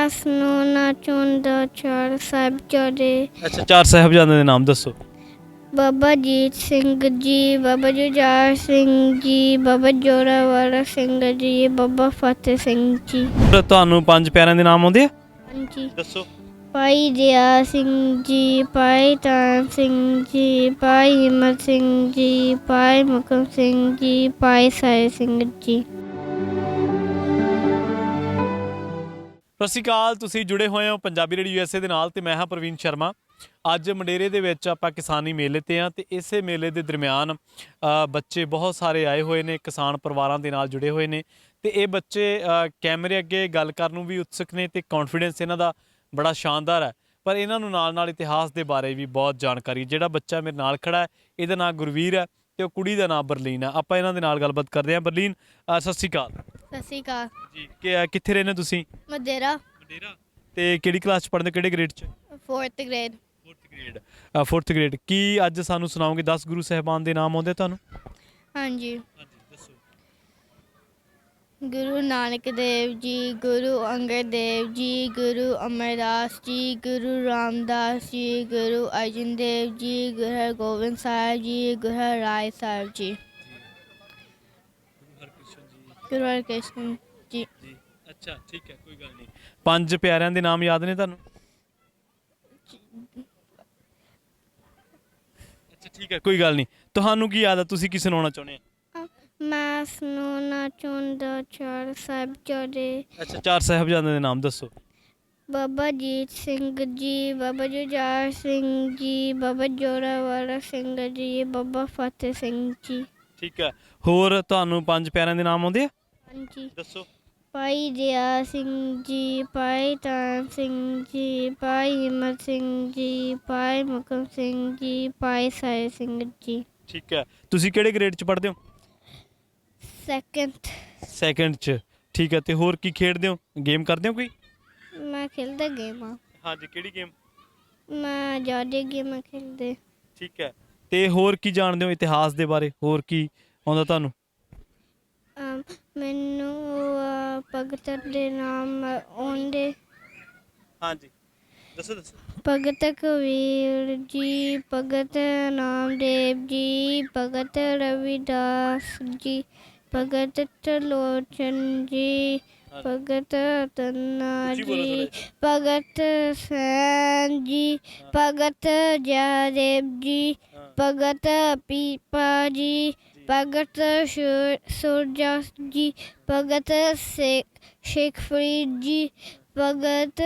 ਮਾਸ ਨੂੰ ਨਾ ਚੁੰਦਾ ਚਾਰ ਸਾਹਿਬਜ਼ਾਦੇ। ਅੱਛਾ, ਚਾਰ ਸਾਹਿਬਜ਼ਾਦਿਆਂ ਦੇ ਨਾਮ ਦੱਸੋ। ਬਾਬਾ ਅਜੀਤ ਸਿੰਘ ਜੀ, ਬਾਬਾ ਜੁਝਾਰ ਸਿੰਘ ਜੀ, ਬਾਬਾ ਜੋਰਾਵਰ ਸਿੰਘ ਜੀ, ਬਾਬਾ ਫਤਿਹ ਸਿੰਘ ਜੀ। ਤੁਹਾਨੂੰ ਪੰਜ ਪਿਆਰਿਆਂ ਦੇ ਨਾਮ ਆਉਂਦੇ ਆ? ਹਾਂਜੀ। ਦੱਸੋ। ਭਾਈ ਦਇਆ ਸਿੰਘ ਜੀ, ਭਾਈ ਤਾਨ ਸਿੰਘ ਜੀ, ਭਾਈ ਹਿੰਮਤ ਸਿੰਘ ਜੀ, ਭਾਈ ਮੁਕਮ ਸਿੰਘ ਜੀ, ਭਾਈ ਸਾਹਿਬ ਸਿੰਘ ਜੀ। ਸਤਿ ਸ਼੍ਰੀ ਅਕਾਲ, ਤੁਸੀਂ ਜੁੜੇ ਹੋਏ ਹੋ ਪੰਜਾਬੀ ਰੇਡੀਓ USA ਦੇ ਨਾਲ ਤੇ ਮੈਂ ਹਾਂ ਪ੍ਰਵੀਨ ਸ਼ਰਮਾ। ਅੱਜ ਮੰਡੇਰੇ ਦੇ ਵਿੱਚ ਆਪਾਂ ਕਿਸਾਨੀ ਮੇਲੇ ਤੇ ਹਾਂ ਤੇ ਇਸੇ ਮੇਲੇ ਦੇ ਦਰਮਿਆਨ ਬੱਚੇ ਬਹੁਤ ਸਾਰੇ ਆਏ ਹੋਏ ਨੇ, ਕਿਸਾਨ ਪਰਿਵਾਰਾਂ ਦੇ ਨਾਲ ਜੁੜੇ ਹੋਏ ਨੇ ਤੇ ਇਹ ਬੱਚੇ ਕੈਮਰੇ ਅੱਗੇ ਗੱਲ ਕਰਨ ਨੂੰ ਵੀ ਉਤਸੁਕ ਨੇ ਤੇ ਕੌਨਫੀਡੈਂਸ ਇਹਨਾਂ ਦਾ ਬੜਾ ਸ਼ਾਨਦਾਰ ਹੈ। ਪਰ ਇਹਨਾਂ ਨੂੰ ਨਾਲ ਇਤਿਹਾਸ ਦੇ ਬਾਰੇ ਵੀ ਬਹੁਤ ਜਾਣਕਾਰੀ। ਜਿਹੜਾ ਬੱਚਾ ਮੇਰੇ ਨਾਲ ਖੜਾ ਹੈ ਇਹਦਾ ਨਾਮ ਗੁਰਵੀਰ ਹੈ ਤੇ ਉਹ ਕੁੜੀ ਦਾ ਨਾਮ ਬਰਲੀਨ ਹੈ। ਆਪਾਂ ਇਹਨਾਂ ਦੇ ਨਾਲ ਗੱਲਬਾਤ ਕਰਦੇ ਹਾਂ। ਬਰਲੀਨ, ਸਤਿ ਸ਼੍ਰੀ ਅਕਾਲ। ਸਤਿ ਸ਼੍ਰੀ ਅਕਾਲ ਜੀ। ਕਿੱਥੇ ਰਹਿੰਦੇ ਤੁਸੀਂ? ਮਦੇਰਾ। ਤੇ ਕਿਹੜੀ ਕਲਾਸ 'ਚ ਪੜ੍ਹਦੇ, ਕਿਹੜੇ ਗ੍ਰੇਡ 'ਚ? 4th grade. 4th grade. ਕੀ ਅੱਜ ਸਾਨੂੰ ਸੁਣਾਓਗੇ 10 ਗੁਰੂ ਸਾਹਿਬਾਨ ਦੇ ਨਾਮ ਆਉਂਦੇ ਤੁਹਾਨੂੰ? ਹਾਂਜੀ। ਦੱਸੋ। ਗੁਰੂ ਨਾਨਕ ਦੇਵ ਜੀ, ਗੁਰੂ ਅੰਗਦ ਦੇਵ ਜੀ, ਗੁਰੂ ਅਮਰਦਾਸ ਜੀ, ਗੁਰੂ ਰਾਮਦਾਸ ਜੀ, ਗੁਰੂ ਅਰਜਨ ਦੇਵ ਜੀ, ਗੁਰੂ ਹਰਗੋਬਿੰਦ ਸਾਹਿਬ ਜੀ, ਗੁਰੂ ਹਰਰਾਏ ਸਾਹਿਬ ਜੀ, ਗੁਰੂ ਹਰਕ੍ਰਿਸ਼ਨ ਜੀ। ਅੱਛਾ, ਠੀਕ ਹੈ, ਕੋਈ ਗੱਲ ਨਹੀਂ। ਪੰਜ ਪਿਆਰਿਆਂ ਦੇ ਨਾਮ ਯਾਦ ਨੇ ਤੁਹਾਨੂੰ? ਅੱਛਾ, ਠੀਕ ਹੈ, ਕੋਈ ਗੱਲ ਨਹੀਂ। ਤੁਹਾਨੂੰ ਕੀ ਯਾਦ ਆ, ਤੁਸੀਂ ਕੀ ਸੁਣਾਉਣਾ ਚਾਹੁੰਦੇ ਆ? ਮਾਸ ਨੂੰ ਨਾ ਚੁੰਦਾ ਚਾਰ ਸਾਹਿਬਜ਼ਾਦੇ। ਅੱਛਾ, ਚਾਰ ਸਾਹਿਬਜ਼ਾਦਿਆਂ ਦੇ ਨਾਮ ਦੱਸੋ। ਬਾਬਾ ਅਜੀਤ ਸਿੰਘ ਜੀ, ਬਾਬਾ ਜੁਝਾਰ ਸਿੰਘ ਜੀ, ਬਾਬਾ ਜੋਰਾਵਰ ਸਿੰਘ ਜੀ, ਬਾਬਾ ਫਤਿਹ ਸਿੰਘ ਜੀ। ਠੀਕ ਹੈ। ਹੋਰ ਤੁਹਾਨੂੰ ਪੰਜ ਪਿਆਰਿਆਂ ਦੇ ਨਾਮ ਆਉਂਦੇ ਆ? ਹਾਂਜੀ। ਦੱਸੋ। ਭਾਈ ਦਇਆ ਸਿੰਘ ਜੀ, ਭਾਈ ਤਾਨ ਸਿੰਘ ਜੀ, ਭਾਈ ਹਿੰਮਤ ਸਿੰਘ ਜੀ, ਭਾਈ ਮੁਕਮ ਸਿੰਘ ਜੀ, ਭਾਈ ਸਾਹਿਬ ਸਿੰਘ ਜੀ। ਠੀਕ ਹੈ। ਤੁਸੀਂ ਕਿਹੜੇ ਗ੍ਰੇਡ 'ਚ ਪੜ੍ਹਦੇ ਹੋ? 2nd 'ਚ। ਠੀਕ ਹੈ। ਤੇ ਹੋਰ ਕੀ ਖੇਡਦੇ ਹੋ, ਗੇਮ ਕਰਦੇ ਹੋ ਕੋਈ? ਮੈਂ ਖੇਲਦਾ ਗੇਮ ਆ। ਹਾਂਜੀ, ਕਿਹੜੀ ਗੇਮ? ਮੈਂ ਜ਼ਿਆਦਾ ਗੇਮਾਂ ਖੇਲਦੇ। ਠੀਕ ਹੈ। ਤੇ ਹੋਰ ਕੀ ਜਾਣਦੇ ਹੋ ਇਤਿਹਾਸ ਦੇ ਬਾਰੇ, ਹੋਰ ਕੀ ਆਉਂਦਾ ਤੁਹਾਨੂੰ? ਮੈਨੂੰ ਭਗਤ ਦੇ ਨਾਮ ਆਉਂਦੇ। ਹਾਂਜੀ, ਦੱਸੋ। ਭਗਤ ਕਬੀਰ ਜੀ, ਭਗਤ ਨਾਮਦੇਵ ਜੀ, ਭਗਤ ਰਵਿਦਾਸ ਜੀ, ਭਗਤ ਤਰਲੋਚਨ ਜੀ, ਭਗਤ ਧੰਨਾ ਜੀ, ਭਗਤ ਸੈਨ ਜੀ, ਭਗਤ ਜਯਦੇਵ ਜੀ, ਭਗਤ ਪੀਪਾ ਜੀ, ਭਗਤ ਸੂਰਦਾਸ ਜੀ, ਭਗਤ ਸ਼ੇਖ ਫਰੀਦ ਜੀ, ਭਗਤ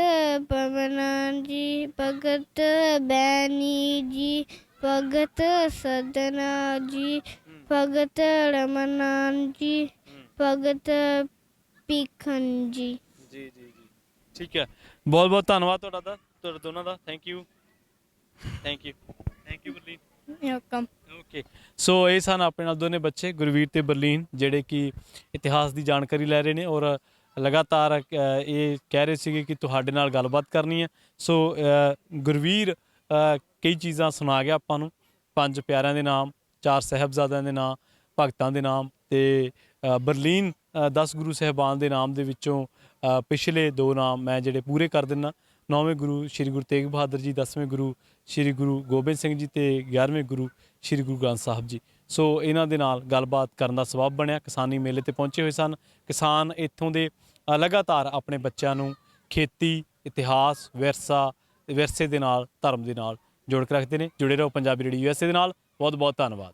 ਪਵਨ ਜੀ, ਭਗਤ ਬੈਨੀ ਜੀ, ਭਗਤ ਸਦਨਾ ਜੀ, ਭਗਤ ਰਮਨਾਨ ਜੀ, ਭਗਤ ਭੀਖਨ ਜੀ। ਜੀ। ਠੀਕ ਹੈ। ਬਹੁਤ ਬਹੁਤ ਧੰਨਵਾਦ ਤੁਹਾਡਾ ਦੋਨਾਂ ਦਾ। Thank you Berlin. Welcome. Okay. So ਇਹ ਸਨ ਆਪਣੇ ਨਾਲ ਦੋਨੇ ਬੱਚੇ, ਗੁਰਵੀਰ ਤੇ ਬਰਲੀਨ, ਜਿਹੜੇ ਕਿ ਇਤਿਹਾਸ ਦੀ ਜਾਣਕਾਰੀ ਲੈ ਰਹੇ ਨੇ ਔਰ ਲਗਾਤਾਰ ਇਹ ਕਹਿ ਰਹੇ ਸੀਗੇ ਕਿ ਤੁਹਾਡੇ ਨਾਲ ਗੱਲਬਾਤ ਕਰਨੀ ਹੈ। ਸੋ ਗੁਰਵੀਰ ਕਈ ਚੀਜ਼ਾਂ ਸੁਣਾ ਗਿਆ ਆਪਾਂ ਨੂੰ, ਪੰਜ ਪਿਆਰਿਆਂ ਦੇ ਨਾਮ, ਚਾਰ ਸਾਹਿਬਜ਼ਾਦਿਆਂ ਦੇ ਨਾਮ, ਭਗਤਾਂ ਦੇ ਨਾਮ ਤੇ ਬਰਲੀਨ 10 ਗੁਰੂ ਸਾਹਿਬਾਨ ਦੇ ਨਾਮ ਦੇ ਵਿੱਚੋਂ ਪਿਛਲੇ 2 ਨਾਮ ਮੈਂ ਜਿਹੜੇ ਪੂਰੇ ਕਰ ਦਿੰਦਾ। 9ਵੇਂ ਗੁਰੂ ਸ਼੍ਰੀ ਗੁਰੂ ਤੇਗ ਬਹਾਦਰ ਜੀ, 10ਵੇਂ ਗੁਰੂ ਸ਼੍ਰੀ ਗੁਰੂ ਗੋਬਿੰਦ ਸਿੰਘ ਜੀ ਤੇ 11ਵੇਂ ਗੁਰੂ ਸ਼੍ਰੀ ਗੁਰੂ ਗ੍ਰੰਥ ਸਾਹਿਬ ਜੀ। ਸੋ ਇਹਨਾਂ ਦੇ ਨਾਲ ਗੱਲਬਾਤ ਕਰਨ ਦਾ ਸਬੱਬ ਬਣਿਆ। ਕਿਸਾਨੀ ਮੇਲੇ ਤੇ ਪਹੁੰਚੇ ਹੋਏ ਸਨ ਕਿਸਾਨ। ਇੱਥੋਂ ਦੇ ਲਗਾਤਾਰ ਆਪਣੇ ਬੱਚਿਆਂ ਨੂੰ ਖੇਤੀ, ਇਤਿਹਾਸ, ਵਿਰਸੇ ਦੇ ਨਾਲ, ਧਰਮ ਦੇ ਨਾਲ ਜੋੜ ਕੇ ਰੱਖਦੇ ਨੇ। ਜੁੜੇ ਰਹੋ ਪੰਜਾਬੀ ਰੇਡੀਓ USA ਦੇ ਨਾਲ। ਬਹੁਤ ਬਹੁਤ ਧੰਨਵਾਦ।